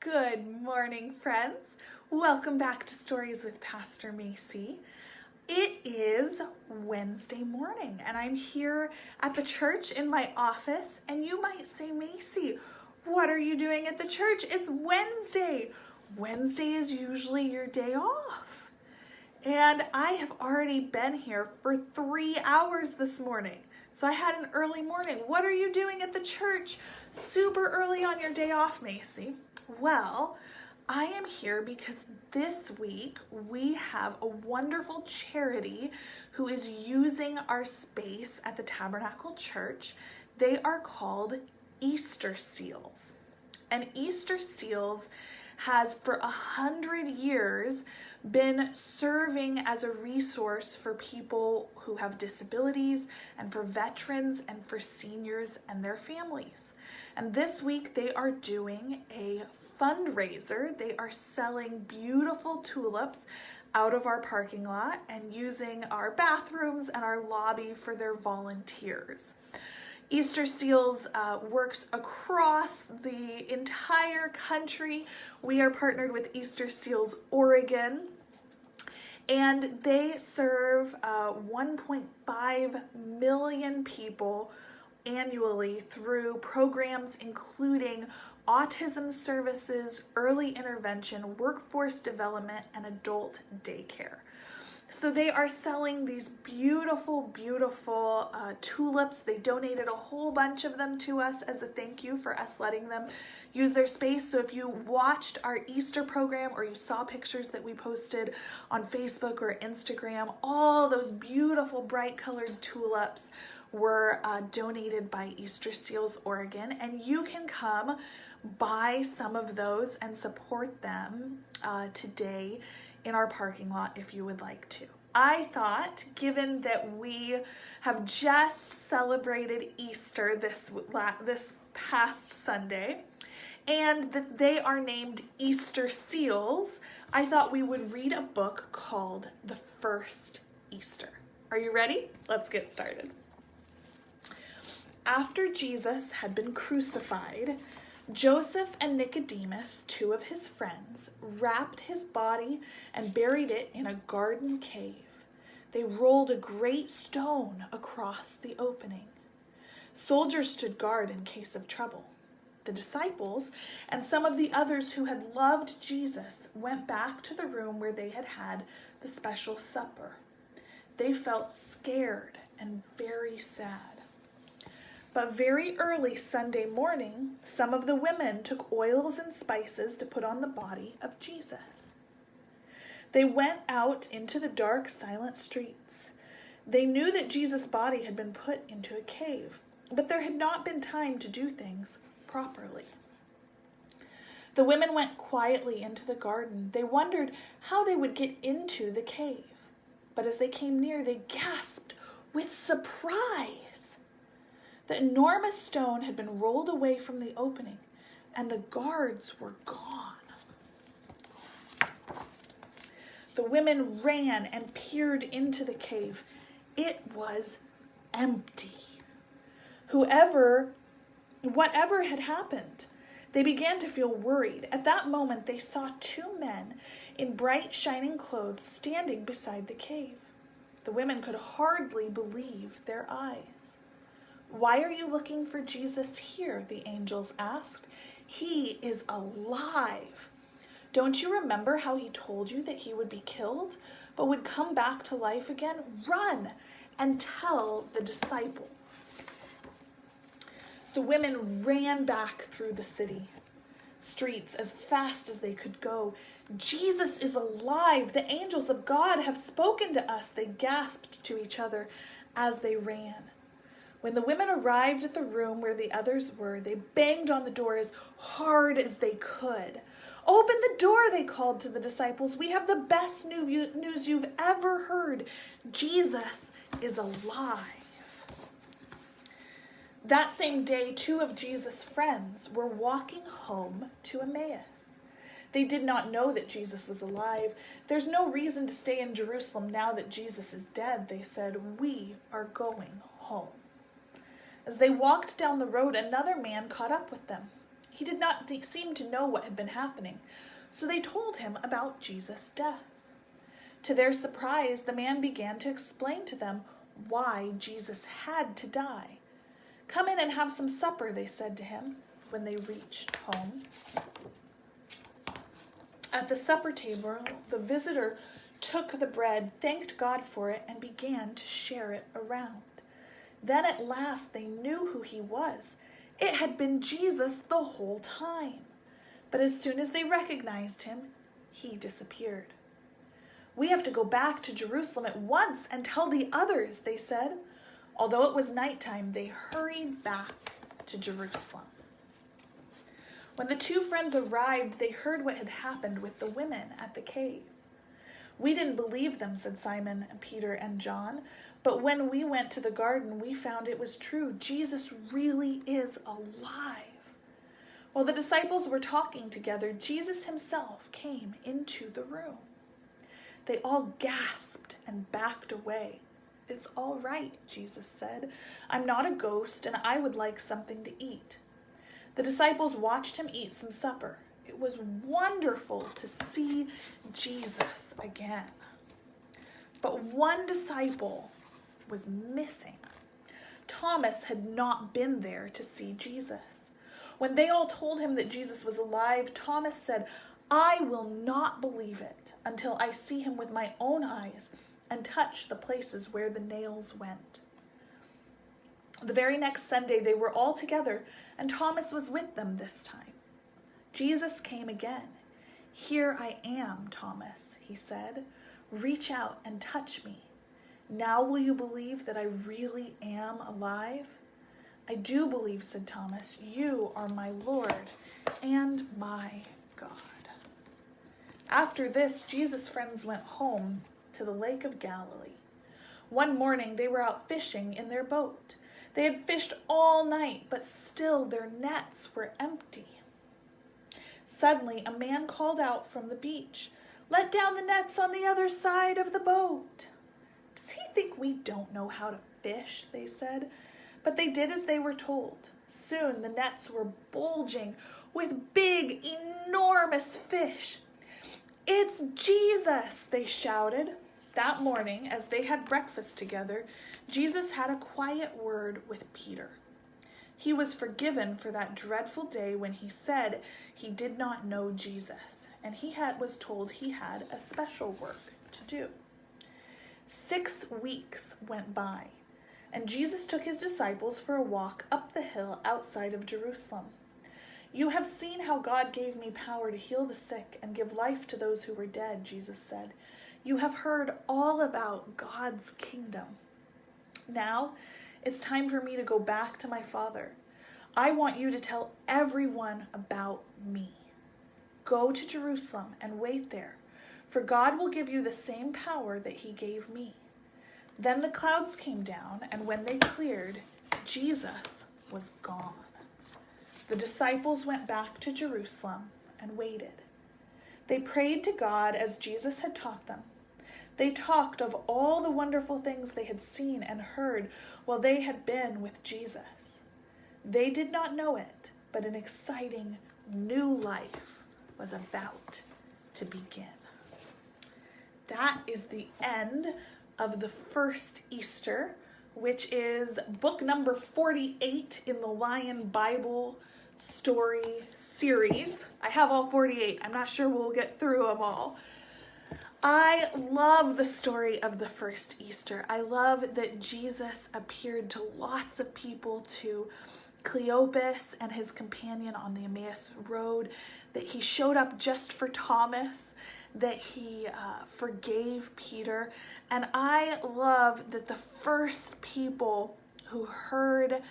Good morning, friends. Welcome back to Stories with Pastor Macy. It is Wednesday morning, and I'm here at the church in my office, and you might say, Macy, what are you doing at the church? It's Wednesday. Wednesday is usually your day off. And I have already been here for 3 hours this morning. So I had an early morning. What are you doing at the church super early on your day off, Macy? Well, I am here because this week we have a wonderful charity who is using our space at the Tabernacle Church. They are called Easter Seals. And Easter Seals has for 100 years been serving as a resource for people who have disabilities and for veterans and for seniors and their families. And this week they are doing a fundraiser. They are selling beautiful tulips out of our parking lot and using our bathrooms and our lobby for their volunteers. Easter Seals works across the entire country. We are partnered with Easter Seals Oregon, and they serve 1.5 million people annually through programs including autism services, early intervention, workforce development, and adult daycare. So they are selling these beautiful, beautiful tulips. They donated a whole bunch of them to us as a thank you for us letting them use their space. So if you watched our Easter program or you saw pictures that we posted on Facebook or Instagram, all those beautiful bright colored tulips were donated by Easter Seals Oregon, and you can come buy some of those and support them today in our parking lot if you would like to. I thought, given that we have just celebrated Easter this past Sunday, and that they are named Easter Seals, I thought we would read a book called The First Easter. Are you ready? Let's get started. After Jesus had been crucified, Joseph and Nicodemus, two of his friends, wrapped his body and buried it in a garden cave. They rolled a great stone across the opening. Soldiers stood guard in case of trouble. The disciples and some of the others who had loved Jesus went back to the room where they had had the special supper. They felt scared and very sad. But very early Sunday morning, some of the women took oils and spices to put on the body of Jesus. They went out into the dark, silent streets. They knew that Jesus' body had been put into a cave, but there had not been time to do things properly. The women went quietly into the garden. They wondered how they would get into the cave. But as they came near, they gasped with surprise. The enormous stone had been rolled away from the opening, and the guards were gone. The women ran and peered into the cave. It was empty. Whatever had happened, they began to feel worried. At that moment, they saw two men in bright, shining clothes standing beside the cave. The women could hardly believe their eyes. "Why are you looking for Jesus here?" the angels asked. "He is alive. Don't you remember how he told you that he would be killed, but would come back to life again? Run and tell the disciples." The women ran back through the city streets as fast as they could go. "Jesus is alive. The angels of God have spoken to us," they gasped to each other as they ran. When the women arrived at the room where the others were, they banged on the door as hard as they could. "Open the door," they called to the disciples. "We have the best news you've ever heard. Jesus is alive." That same day, two of Jesus' friends were walking home to Emmaus. They did not know that Jesus was alive. "There's no reason to stay in Jerusalem now that Jesus is dead," they said. "We are going home." As they walked down the road, another man caught up with them. He did not seem to know what had been happening, so they told him about Jesus' death. To their surprise, the man began to explain to them why Jesus had to die. "Come in and have some supper," they said to him when they reached home. At the supper table, the visitor took the bread, thanked God for it, and began to share it around. Then at last they knew who he was. It had been Jesus the whole time. But as soon as they recognized him, he disappeared. "We have to go back to Jerusalem at once and tell the others," they said. Although it was nighttime, they hurried back to Jerusalem. When the two friends arrived, they heard what had happened with the women at the cave. "We didn't believe them," said Simon, Peter, and John. "But when we went to the garden, we found it was true. Jesus really is alive." While the disciples were talking together, Jesus himself came into the room. They all gasped and backed away. "It's all right," Jesus said. "I'm not a ghost, and I would like something to eat." The disciples watched him eat some supper. It was wonderful to see Jesus again. But one disciple was missing. Thomas had not been there to see Jesus. When they all told him that Jesus was alive, Thomas said, "I will not believe it until I see him with my own eyes and touch the places where the nails went." The very next Sunday, they were all together, and Thomas was with them this time. Jesus came again. "Here I am, Thomas," he said. "Reach out and touch me. Now will you believe that I really am alive?" "I do believe," said Thomas. "You are my Lord and my God." After this, Jesus' friends went home to the Lake of Galilee. One morning, they were out fishing in their boat. They had fished all night, but still their nets were empty. Suddenly, a man called out from the beach, "Let down the nets on the other side of the boat." "Does he think we don't know how to fish?" they said. But they did as they were told. Soon the nets were bulging with big, enormous fish. "It's Jesus!" they shouted. That morning, as they had breakfast together, Jesus had a quiet word with Peter. He was forgiven for that dreadful day when he said he did not know Jesus, and was told he had a special work to do. 6 weeks went by, and Jesus took his disciples for a walk up the hill outside of Jerusalem. "You have seen how God gave me power to heal the sick and give life to those who were dead," Jesus said. "You have heard all about God's kingdom. Now, it's time for me to go back to my Father. I want you to tell everyone about me. Go to Jerusalem and wait there, for God will give you the same power that he gave me." Then the clouds came down, and when they cleared, Jesus was gone. The disciples went back to Jerusalem and waited. They prayed to God as Jesus had taught them. They talked of all the wonderful things they had seen and heard while they had been with Jesus. They did not know it, but an exciting new life was about to begin. That is the end of the first Easter, which is book number 48 in the Lion Bible story series. I have all 48. I'm not sure we'll get through them all. I love the story of the first Easter. I love that Jesus appeared to lots of people, to Cleopas and his companion on the Emmaus Road, that he showed up just for Thomas, that he forgave Peter. And I love that the first people who heard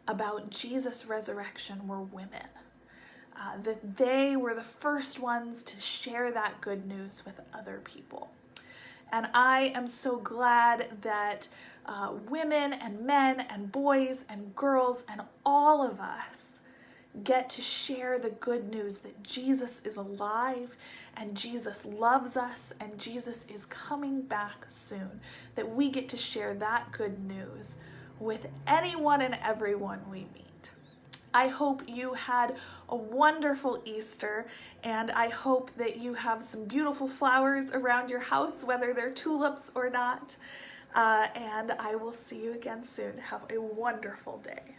about Jesus' resurrection were women. That they were the first ones to share that good news with other people. And I am so glad that women and men and boys and girls and all of us get to share the good news that Jesus is alive and Jesus loves us and Jesus is coming back soon. That we get to share that good news with anyone and everyone we meet. I hope you had a wonderful Easter, and I hope that you have some beautiful flowers around your house, whether they're tulips or not. And I will see you again soon. Have a wonderful day.